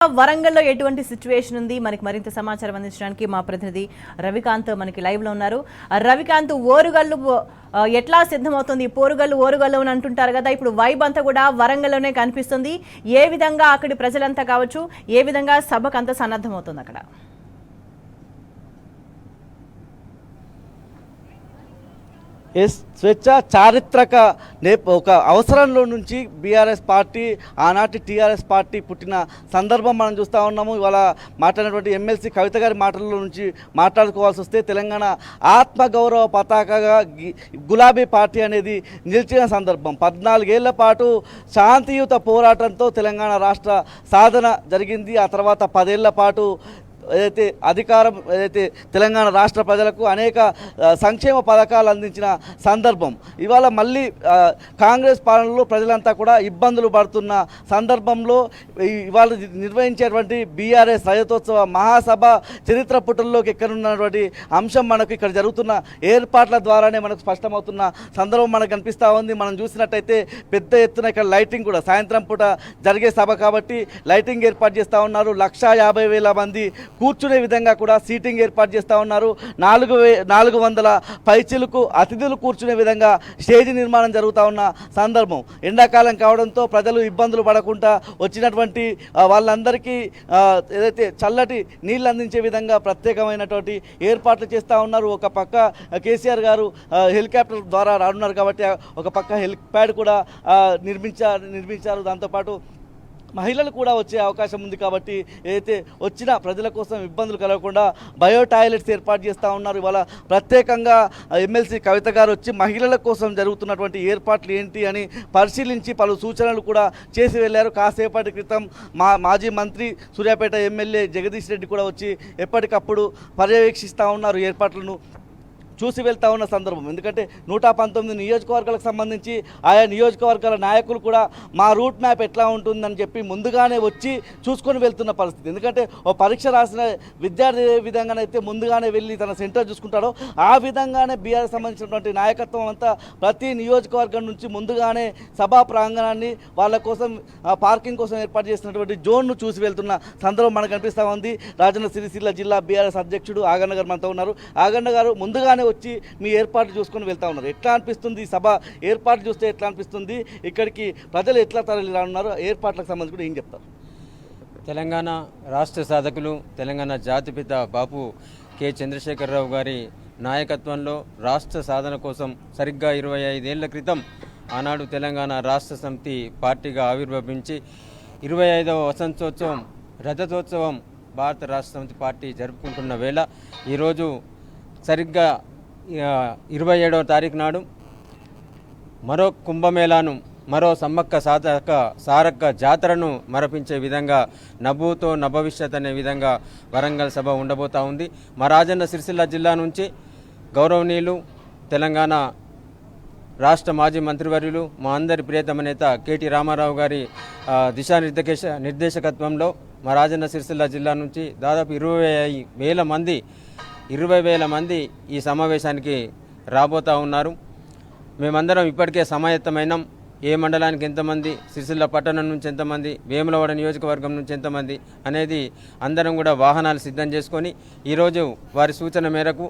వరంగల్లో ఎటువంటి సిచ్యువేషన్ ఉంది మనకి మరింత సమాచారం అందించడానికి మా ప్రతినిధి రవికాంత్ మనకి లైవ్ లో ఉన్నారు. రవికాంత్, ఓరుగల్లు ఎట్లా సిద్ధమవుతుంది? ఓరుగల్లు అని అంటుంటారు కదా, ఇప్పుడు వైబ్ అంతా కూడా వరంగల్లోనే కనిపిస్తుంది. ఏ విధంగా అక్కడి ప్రజలంతా కావచ్చు, ఏ విధంగా సభకు అంత సన్నద్ధమవుతుంది అక్కడ? స్వేచ్ఛ చారిత్రక ఒక అవసరంలో నుంచి బీఆర్ఎస్ పార్టీ, ఆనాటి టీఆర్ఎస్ పార్టీ పుట్టిన సందర్భం మనం చూస్తూ ఉన్నాము. ఇవాళ మాట్లాడినటువంటి ఎమ్మెల్సీ కవిత గారి మాటల్లో నుంచి మాట్లాడుకోవాల్సి వస్తే తెలంగాణ ఆత్మగౌరవ పతాకగా గులాబీ పార్టీ అనేది నిలిచిన సందర్భం. 14 ఏళ్ల పాటు శాంతియుత పోరాటంతో తెలంగాణ రాష్ట్ర సాధన జరిగింది. ఆ తర్వాత 10 ఏళ్ల పాటు ఏదైతే తెలంగాణ రాష్ట్ర ప్రజలకు అనేక సంక్షేమ పథకాలు అందించిన సందర్భం. ఇవాళ మళ్ళీ కాంగ్రెస్ పాలనలో ప్రజలంతా కూడా ఇబ్బందులు పడుతున్న సందర్భంలో ఇవాళ నిర్వహించేటువంటి బీఆర్ఎస్ రజతోత్సవ మహాసభ చరిత్ర పుటల్లోకి ఎక్కడున్నటువంటి అంశం మనకు ఇక్కడ జరుగుతున్న ఏర్పాట్ల ద్వారానే మనకు స్పష్టమవుతున్న సందర్భం మనకు కనిపిస్తూ ఉంది. మనం చూసినట్టయితే పెద్ద ఎత్తున ఇక్కడ లైటింగ్ కూడా సాయంత్రం పూట జరిగే సభ కాబట్టి లైటింగ్ ఏర్పాటు చేస్తూ ఉన్నారు. 150,000 మంది కూర్చునే విధంగా కూడా సీటింగ్ ఏర్పాటు చేస్తూ ఉన్నారు. 400 పైచిలకు అతిథులు కూర్చునే విధంగా స్టేజ్ నిర్మాణం జరుగుతూ ఉన్న సందర్భం. ఎండాకాలం కావడంతో ప్రజలు ఇబ్బందులు పడకుండా వచ్చినటువంటి వాళ్ళందరికీ ఏదైతే చల్లటి నీళ్ళు అందించే విధంగా ప్రత్యేకమైనటువంటి ఏర్పాట్లు చేస్తూ ఉన్నారు. ఒక పక్క కేసీఆర్ గారు హెలికాప్టర్ ద్వారా రానున్నారు కాబట్టి ఒక పక్క హెలిప్యాడ్ కూడా నిర్మించారు. దాంతోపాటు మహిళలు కూడా వచ్చే అవకాశం ఉంది కాబట్టి ఏదైతే వచ్చిన ప్రజల కోసం ఇబ్బందులు కలగకుండా బయో టాయిలెట్స్ ఏర్పాటు చేస్తూ ఉన్నారు. ఇవాళ ప్రత్యేకంగా ఎమ్మెల్సీ కవిత గారు వచ్చి మహిళల కోసం జరుగుతున్నటువంటి ఏర్పాట్లు ఏంటి అని పరిశీలించి పలు సూచనలు కూడా చేసి వెళ్ళారు. కాసేపటి క్రితం మాజీ మంత్రి సూర్యాపేట ఎమ్మెల్యే జగదీష్ రెడ్డి కూడా వచ్చి ఎప్పటికప్పుడు పర్యవేక్షిస్తూ ఉన్నారు, ఏర్పాట్లను చూసి వెళ్తూ ఉన్న సందర్భం. ఎందుకంటే 119 నియోజకవర్గాలకు సంబంధించి ఆయా నియోజకవర్గాల నాయకులు కూడా మా రూట్ మ్యాప్ ఎట్లా ఉంటుందని చెప్పి ముందుగానే వచ్చి చూసుకొని వెళ్తున్న పరిస్థితి. ఎందుకంటే ఓ పరీక్ష రాసిన విద్యార్థి ఏ విధంగానైతే ముందుగానే వెళ్ళి తన సెంటర్ చూసుకుంటాడో ఆ విధంగానే బీఆర్ఎస్ సంబంధించినటువంటి నాయకత్వం అంతా ప్రతి నియోజకవర్గం నుంచి ముందుగానే సభా ప్రాంగణాన్ని వాళ్ళ కోసం పార్కింగ్ కోసం ఏర్పాటు చేసినటువంటి జోన్ను చూసి వెళ్తున్న సందర్భం మనకు కనిపిస్తూ ఉంది. రాజన్న సిరిసిల్ల జిల్లా బీఆర్ఎస్ అధ్యక్షుడు ఆగన్న గారు మనతో ఉన్నారు. ఆగన్న గారు, ముందుగానే వచ్చి మీ ఏర్పాట్లు చూసుకొని వెళ్తా ఉన్నారు. ఎట్లా అనిపిస్తుంది సభ ఏర్పాట్లు చూస్తే? ఎట్లా అనిపిస్తుంది? ఇక్కడికి ప్రజలు ఎట్లా తరలి రానున్నారు? ఏర్పాట్లకు సంబంధించి కూడా ఏం చెప్తారు? తెలంగాణ రాష్ట్ర సాధకులు, తెలంగాణ జాతిపిత బాపు కె చంద్రశేఖరరావు గారి నాయకత్వంలో రాష్ట్ర సాధన కోసం సరిగ్గా 25 ఏళ్ల క్రితం ఆనాడు తెలంగాణ రాష్ట్ర సమితి పార్టీగా ఆవిర్భవించి 25వ వసంతోత్సవం రజతోత్సవం భారత రాష్ట్ర సమితి పార్టీ జరుపుకుంటున్న వేళ ఈరోజు సరిగ్గా 27వ తారీఖు నాడు మరో కుంభమేళాను, మరో సమ్మక్క సారక్క జాతరను మరపించే విధంగా నభూతో నభవిష్యత్ అనే విధంగా వరంగల్ సభ ఉండబోతూ ఉంది. మా రాజన్న సిరిసిల్ల జిల్లా నుంచి గౌరవనీయులు తెలంగాణ రాష్ట్ర మాజీ మంత్రివర్యులు, మా అందరి ప్రియతమ నేత కేటీ రామారావు గారి నిర్దేశకత్వంలో మా రాజన్న సిరిసిల్ల జిల్లా నుంచి దాదాపు 20,000 మంది ఈ సమావేశానికి రాబోతూ ఉన్నారు. మేమందరం ఇప్పటికే సమాయత్తమైనాం. ఏ మండలానికి ఎంతమంది, సిరిసిల్ల పట్టణం నుంచి ఎంతమంది, వేములవాడ నియోజకవర్గం నుంచి ఎంతమంది అనేది అందరం కూడా వాహనాలు సిద్ధం చేసుకొని ఈరోజు వారి సూచన మేరకు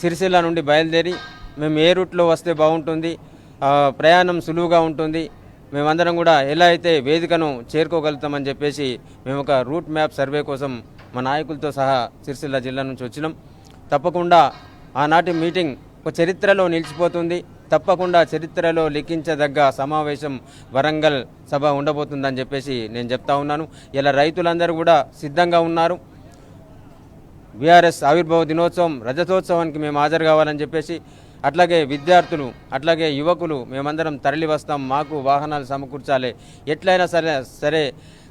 సిరిసిల్ల నుండి బయలుదేరి మేము ఏ రూట్లో వస్తే బాగుంటుంది, ప్రయాణం సులువుగా ఉంటుంది, మేమందరం కూడా ఎలా అయితే వేదికను చేరుకోగలుగుతామని చెప్పేసి మేము ఒక రూట్ మ్యాప్ సర్వే కోసం మా నాయకులతో సహా సిరిసిల్ల జిల్లా నుంచి వచ్చినాం. తప్పకుండా ఆనాటి మీటింగ్ ఒక చరిత్రలో నిలిచిపోతుంది. తప్పకుండా చరిత్రలో లిఖించదగ్గ సమావేశం వరంగల్ సభ ఉండబోతుందని చెప్పేసి నేను చెప్తా ఉన్నాను. ఇలా రైతులందరూ కూడా సిద్ధంగా ఉన్నారు. బీఆర్ఎస్ ఆవిర్భావ దినోత్సవం రజతోత్సవానికి మేము హాజరు కావాలని చెప్పేసి, అట్లాగే విద్యార్థులు, అట్లాగే యువకులు మేమందరం తరలి వస్తాం, మాకు వాహనాలు సమకూర్చాలి, ఎట్లయినా సరే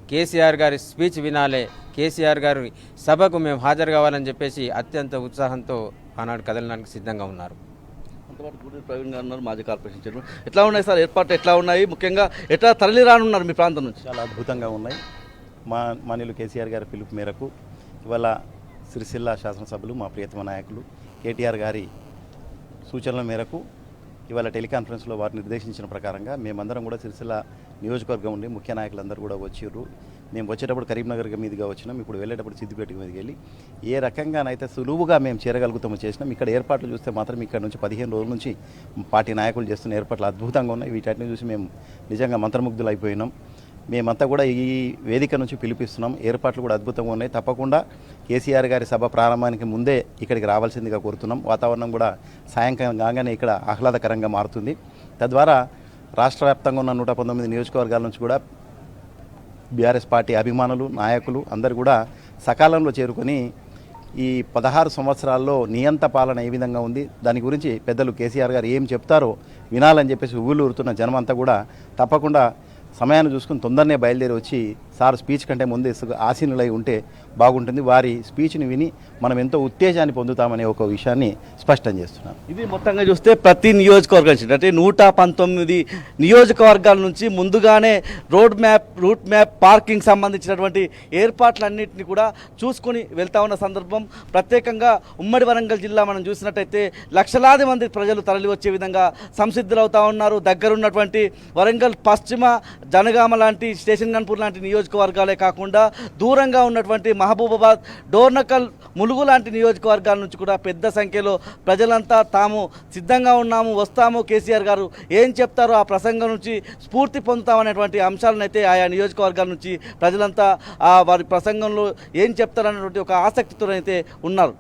కేసీఆర్ గారి స్పీచ్ వినాలి, కేసీఆర్ గారి సభకు మేము హాజరు కావాలని చెప్పేసి అత్యంత ఉత్సాహంతో ఆనాడు కదలడానికి సిద్ధంగా ఉన్నారు. అంతపాటు గూడూరు ప్రవీణ్ గారు ఉన్నారు, మాజీ కార్పొరేషన్ చైర్మన్. ఎట్లా ఉన్నాయి సార్ ఏర్పాట్లు? ఎట్లా ఉన్నాయి? ముఖ్యంగా ఎట్లా తరలి రానున్నారు మీ ప్రాంతం నుంచి? చాలా అద్భుతంగా ఉన్నాయి. మాన్యులు కేసీఆర్ గారి పిలుపు మేరకు ఇవాళ సిరిసిల్ల శాసనసభ్యులు, మా ప్రియతమ నాయకులు కేటీఆర్ గారి సూచనల మేరకు ఇవాళ టెలికాన్ఫరెన్స్లో వారు నిర్దేశించిన ప్రకారంగా మేమందరం కూడా సిరిసిల్ల నియోజకవర్గం ఉండి ముఖ్య నాయకులందరూ కూడా వచ్చిర్రు. మేము వచ్చేటప్పుడు కరీంనగర్ మీదుగా వచ్చినాం, ఇప్పుడు వెళ్ళేటప్పుడు సిద్దిపేట మీదకి వెళ్ళి ఏ రకంగానైతే సులువుగా మేము చేరగలుగుతామో చేసినాం. ఇక్కడ ఏర్పాట్లు చూస్తే మాత్రం ఇక్కడ నుంచి 15 రోజుల నుంచి పార్టీ నాయకులు చేస్తున్న ఏర్పాట్లు అద్భుతంగా ఉన్నాయి. వీటిని చూసి మేము నిజంగా మంత్రముగ్ధులు అయిపోయినాం. మేమంతా కూడా ఈ వేదిక నుంచి పిలిపిస్తున్నాం. ఏర్పాట్లు కూడా అద్భుతంగా ఉన్నాయి. తప్పకుండా కేసీఆర్ గారి సభ ప్రారంభానికి ముందే ఇక్కడికి రావాల్సిందిగా కోరుతున్నాం. వాతావరణం కూడా సాయంకాలం కాగానే ఇక్కడ ఆహ్లాదకరంగా మారుతుంది. తద్వారా రాష్ట్ర వ్యాప్తంగా ఉన్న 119 నియోజకవర్గాల నుంచి కూడా బీఆర్ఎస్ పార్టీ అభిమానులు, నాయకులు అందరూ కూడా సకాలంలో చేరుకొని ఈ 16 సంవత్సరాల్లో నియంత పాలన ఏ విధంగా ఉంది, దాని గురించి పెద్దలు కేసీఆర్ గారు ఏం చెప్తారో వినాలని చెప్పేసి ఊళ్ళూరుతున్న జనమంతా కూడా తప్పకుండా సమయాన్ని చూసుకుని తొందరనే బయలుదేరి వచ్చి సార్ స్పీచ్ కంటే ముందే ఆసీనులై ఉంటే బాగుంటుంది. వారి స్పీచ్ని విని మనం ఎంతో ఉత్తేజాన్ని పొందుతామనే ఒక విషయాన్ని స్పష్టం చేస్తున్నాను. ఇది మొత్తంగా చూస్తే ప్రతి నియోజకవర్గం నుంచి అంటే 119 నియోజకవర్గాల నుంచి ముందుగానే రూట్ మ్యాప్ పార్కింగ్ సంబంధించినటువంటి ఏర్పాట్లన్నింటినీ కూడా చూసుకొని వెళ్తా ఉన్న సందర్భం. ప్రత్యేకంగా ఉమ్మడి వరంగల్ జిల్లా మనం చూసినట్టయితే లక్షలాది మంది ప్రజలు తరలి వచ్చే విధంగా సంసిద్ధులవుతా ఉన్నారు. దగ్గరున్నటువంటి వరంగల్ పశ్చిమ, జనగామ లాంటి, స్టేషన్ గన్పూర్ లాంటి నియోజకవర్గాలే కాకుండా దూరంగా ఉన్నటువంటి మహబూబాబాద్, డోర్నకల్, ములుగు లాంటి నియోజకవర్గాల నుంచి కూడా పెద్ద సంఖ్యలో ప్రజలంతా తాము సిద్ధంగా ఉన్నాము, వస్తాము, కేసీఆర్ గారు ఏం చెప్తారో ఆ ప్రసంగం నుంచి స్ఫూర్తి పొందుతామనేటువంటి అంశాలను అయితే ఆయా నియోజకవర్గాల నుంచి ప్రజలంతా వారి ప్రసంగంలో ఏం చెప్తారనేటువంటి ఒక ఆసక్తితో అయితే ఉన్నారు.